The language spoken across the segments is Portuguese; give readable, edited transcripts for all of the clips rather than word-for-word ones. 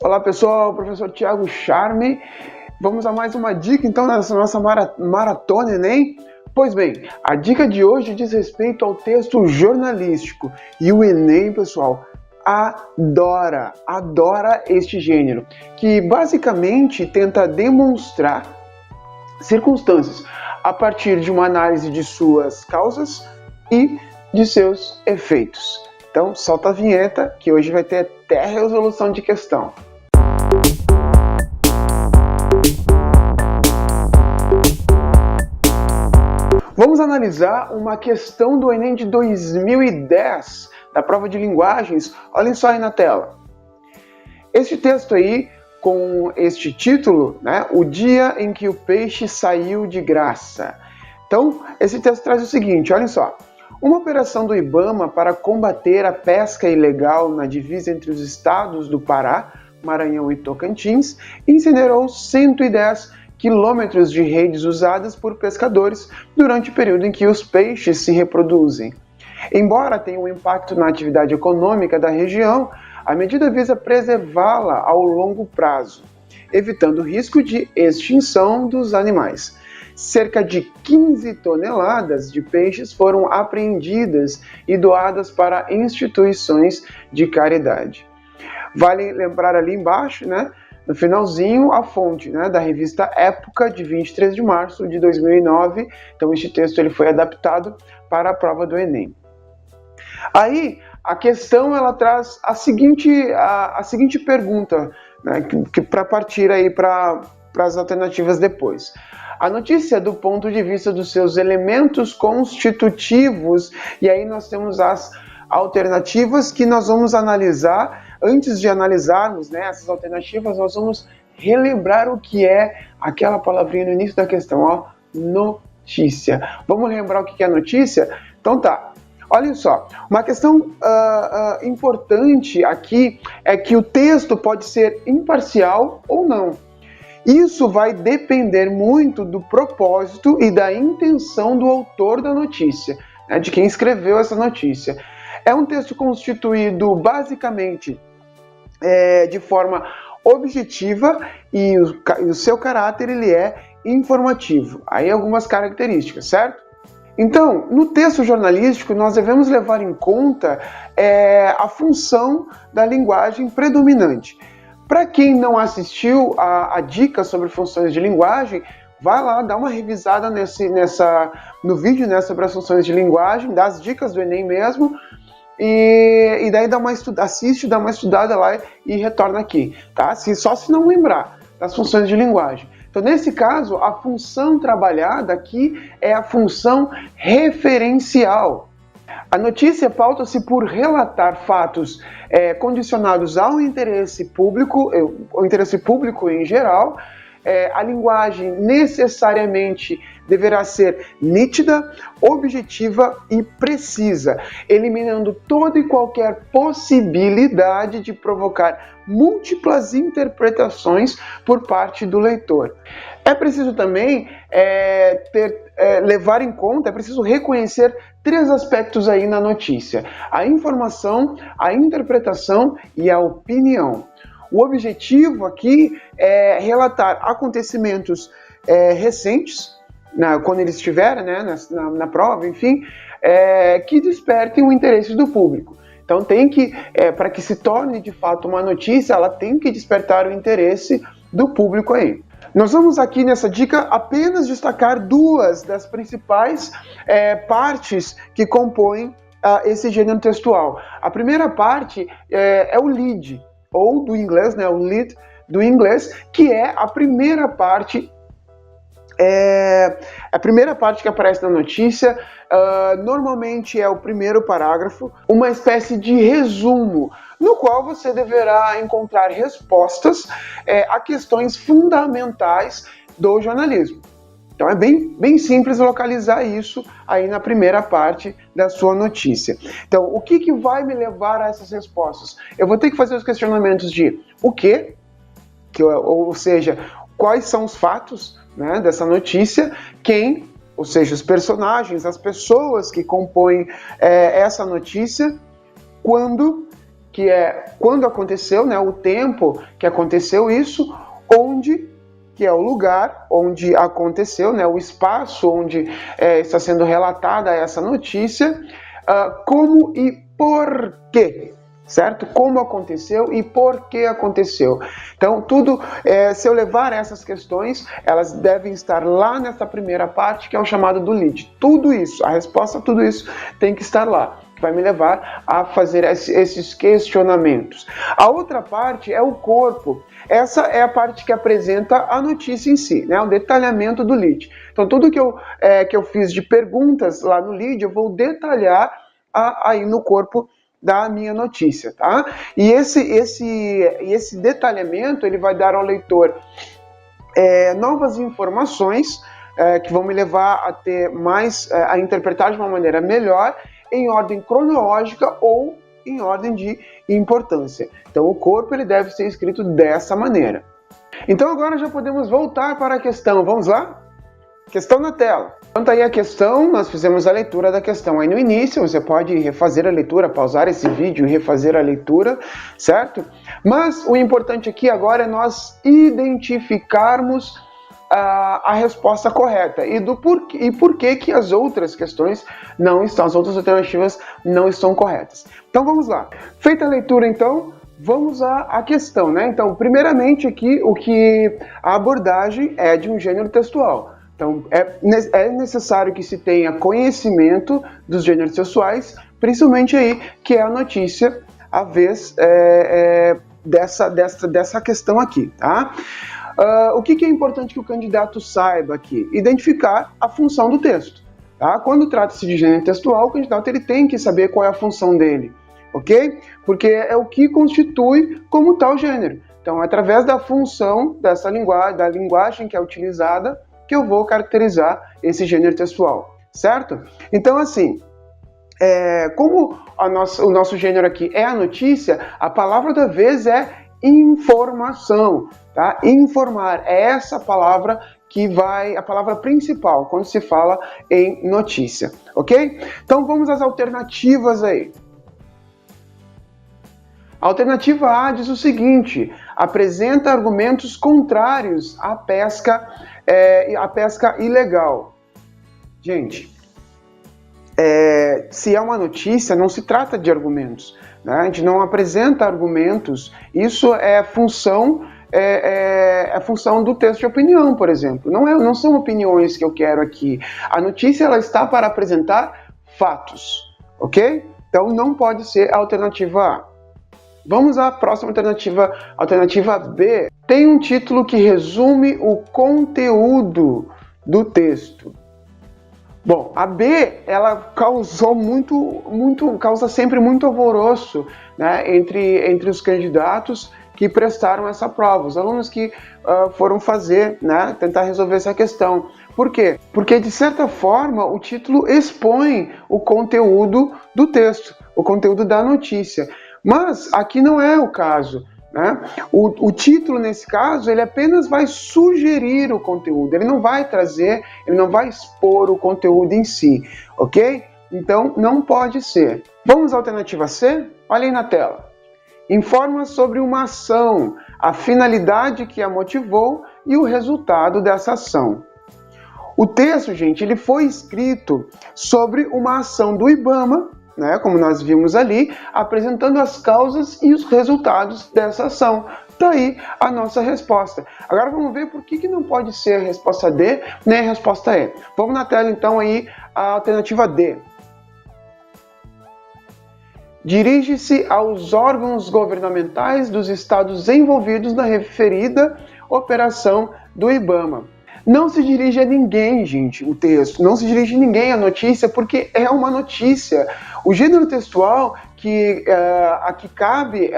Olá pessoal, professor Thiago Charme. Vamos a mais uma dica então nessa nossa maratona Enem. Pois bem, a dica de hoje diz respeito ao texto jornalístico e o Enem, pessoal, adora este gênero, que basicamente tenta demonstrar circunstâncias a partir de uma análise de suas causas e de seus efeitos. Então, solta a vinheta que hoje vai ter até resolução de questão. Vamos analisar uma questão do Enem de 2010, da prova de linguagens. Olhem só aí na tela. Este texto aí, com este título, né, O Dia em que o Peixe Saiu de Graça. Então, esse texto traz o seguinte, olhem só. Uma operação do IBAMA para combater a pesca ilegal na divisa entre os estados do Pará, Maranhão e Tocantins, incinerou 110 quilômetros de redes usadas por pescadores durante o período em que os peixes se reproduzem. Embora tenha um impacto na atividade econômica da região, a medida visa preservá-la ao longo prazo, evitando o risco de extinção dos animais. Cerca de 15 toneladas de peixes foram apreendidas e doadas para instituições de caridade. Vale lembrar ali embaixo, né, no finalzinho, a fonte, né, da revista Época, de 23 de março de 2009. Então, este texto ele foi adaptado para a prova do Enem. Aí, a questão ela traz a seguinte pergunta, né, que para partir aí para as alternativas depois. A notícia do ponto de vista dos seus elementos constitutivos, e aí nós temos as alternativas que nós vamos analisar. Antes de analisarmos, né, essas alternativas, nós vamos relembrar o que é aquela palavrinha no início da questão, ó, notícia. Vamos lembrar o que é notícia? Então tá, olhem só, uma questão importante aqui é que o texto pode ser imparcial ou não. Isso vai depender muito do propósito e da intenção do autor da notícia, né, de quem escreveu essa notícia. É um texto constituído basicamente de forma objetiva e o seu caráter ele é informativo. Aí algumas características, certo? Então, no texto jornalístico, nós devemos levar em conta a função da linguagem predominante. Para quem não assistiu a dica sobre funções de linguagem, vai lá, dá uma revisada no vídeo, né, sobre as funções de linguagem, das dicas do Enem mesmo, e daí assiste, dá uma estudada lá e retorna aqui, tá? Só se não lembrar das funções de linguagem. Então, nesse caso, a função trabalhada aqui é a função referencial. A notícia pauta-se por relatar fatos condicionados ao interesse público em geral. A linguagem necessariamente deverá ser nítida, objetiva e precisa, eliminando toda e qualquer possibilidade de provocar múltiplas interpretações por parte do leitor. É preciso também levar em conta, é preciso reconhecer 3 aspectos aí na notícia: a informação, a interpretação e a opinião. O objetivo aqui é relatar acontecimentos recentes, quando eles estiverem, né, na prova, enfim, que despertem o interesse do público. Então, para que se torne de fato uma notícia, ela tem que despertar o interesse do público aí. Nós vamos aqui nessa dica apenas destacar 2 das principais partes que compõem esse gênero textual. A primeira parte é o lead, ou do inglês, né, o lead do inglês, que é a primeira parte que aparece na notícia. Normalmente é o primeiro parágrafo, uma espécie de resumo, no qual você deverá encontrar respostas a questões fundamentais do jornalismo. Então é bem simples localizar isso aí na primeira parte da sua notícia. Então, o que vai me levar a essas respostas? Eu vou ter que fazer os questionamentos de o quê, ou seja, quais são os fatos, né, dessa notícia, quem, ou seja, os personagens, as pessoas que compõem essa notícia, quando que é quando aconteceu, né, o tempo que aconteceu isso, onde, que é o lugar onde aconteceu, né, o espaço onde está sendo relatada essa notícia, como e por quê, certo? Como aconteceu e por que aconteceu. Então, tudo, se eu levar essas questões, elas devem estar lá nessa primeira parte, que é o chamado do lead. Tudo isso, a resposta a tudo isso tem que estar lá, que vai me levar a fazer esses questionamentos. A outra parte é o corpo. Essa é a parte que apresenta a notícia em si, né? O detalhamento do lead. Então, tudo que eu fiz de perguntas lá no lead, eu vou detalhar aí no corpo da minha notícia, tá? E esse detalhamento, ele vai dar ao leitor novas informações que vão me levar a ter mais, a interpretar de uma maneira melhor, em ordem cronológica ou em ordem de importância. Então, o corpo, ele deve ser escrito dessa maneira. Então, agora já podemos voltar para a questão. Vamos lá? Questão na tela. Quanto aí a questão, nós fizemos a leitura da questão aí no início, você pode refazer a leitura, pausar esse vídeo e refazer a leitura, certo? Mas o importante aqui agora é nós identificarmos a resposta correta e por que as outras questões não estão, as outras alternativas não estão corretas. Então vamos lá. Feita a leitura, então, vamos à questão, né? Então, primeiramente aqui, a abordagem é de um gênero textual. Então, é necessário que se tenha conhecimento dos gêneros textuais, principalmente aí, que é a notícia, a vez dessa questão aqui, tá? O que é importante que o candidato saiba aqui? Identificar a função do texto, tá? Quando trata-se de gênero textual, o candidato ele tem que saber qual é a função dele, ok? Porque é o que constitui como tal gênero. Então, através da função dessa linguagem, da linguagem que é utilizada, que eu vou caracterizar esse gênero textual, certo? Então, assim, como o nosso gênero aqui é a notícia, a palavra da vez é informação, tá? Informar é essa palavra a palavra principal quando se fala em notícia, ok? Então, vamos às alternativas aí. A alternativa A diz o seguinte: apresenta argumentos contrários à pesca ilegal. Gente, se é uma notícia, não se trata de argumentos, né? A gente não apresenta argumentos. Isso é função do texto de opinião, por exemplo. Não são opiniões que eu quero aqui. A notícia, ela está para apresentar fatos, ok? Então não pode ser a alternativa A. Vamos à próxima alternativa, alternativa B. Tem um título que resume o conteúdo do texto. Bom, a B, ela causa sempre muito alvoroço, né, entre os candidatos que prestaram essa prova, os alunos que foram tentar resolver essa questão. Por quê? Porque, de certa forma, o título expõe o conteúdo do texto, o conteúdo da notícia. Mas aqui não é o caso, né? O título, nesse caso, ele apenas vai sugerir o conteúdo, ele não vai expor o conteúdo em si, ok? Então, não pode ser. Vamos à alternativa C? Olha aí na tela. Informa sobre uma ação, a finalidade que a motivou e o resultado dessa ação. O texto, gente, ele foi escrito sobre uma ação do IBAMA, né, como nós vimos ali, apresentando as causas e os resultados dessa ação. Daí a nossa resposta. Agora vamos ver por que não pode ser a resposta D nem a resposta E. Vamos na tela então aí a alternativa D. Dirige-se aos órgãos governamentais dos estados envolvidos na referida operação do IBAMA. Não se dirige a ninguém, gente, o texto. Não se dirige a ninguém a notícia, porque é uma notícia. O gênero textual a que cabe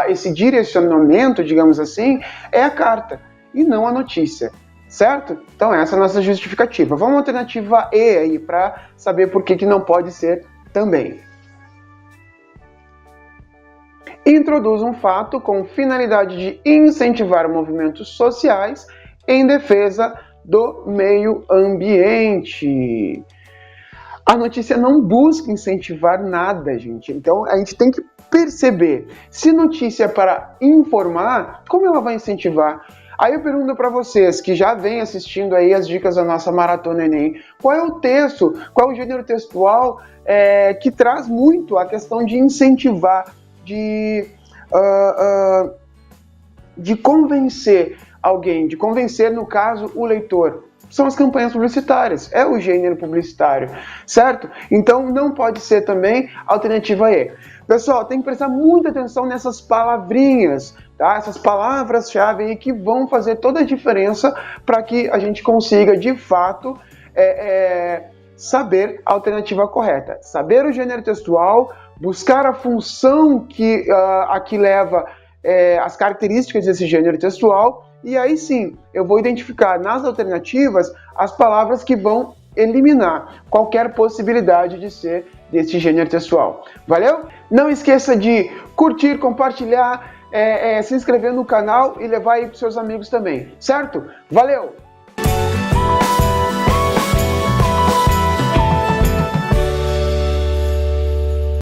esse direcionamento, digamos assim, é a carta, e não a notícia, certo? Então essa é a nossa justificativa. Vamos à alternativa E aí, para saber por que não pode ser também. Introduz um fato com finalidade de incentivar movimentos sociais em defesa do meio ambiente. A notícia não busca incentivar nada, gente. Então, a gente tem que perceber. Se notícia é para informar, como ela vai incentivar? Aí eu pergunto para vocês que já vêm assistindo aí as dicas da nossa Maratona Enem, qual é o texto, qual é o gênero textual que traz muito a questão de incentivar, de convencer alguém, de convencer, no caso, o leitor? São as campanhas publicitárias, é o gênero publicitário, certo? Então não pode ser também alternativa E. Pessoal, tem que prestar muita atenção nessas palavrinhas, tá? Essas palavras-chave aí que vão fazer toda a diferença para que a gente consiga, de fato, saber a alternativa correta. Saber o gênero textual, buscar a função que aqui leva as características desse gênero textual, e aí sim, eu vou identificar nas alternativas as palavras que vão eliminar qualquer possibilidade de ser desse gênero textual. Valeu? Não esqueça de curtir, compartilhar, se inscrever no canal e levar aí para os seus amigos também, certo? Valeu!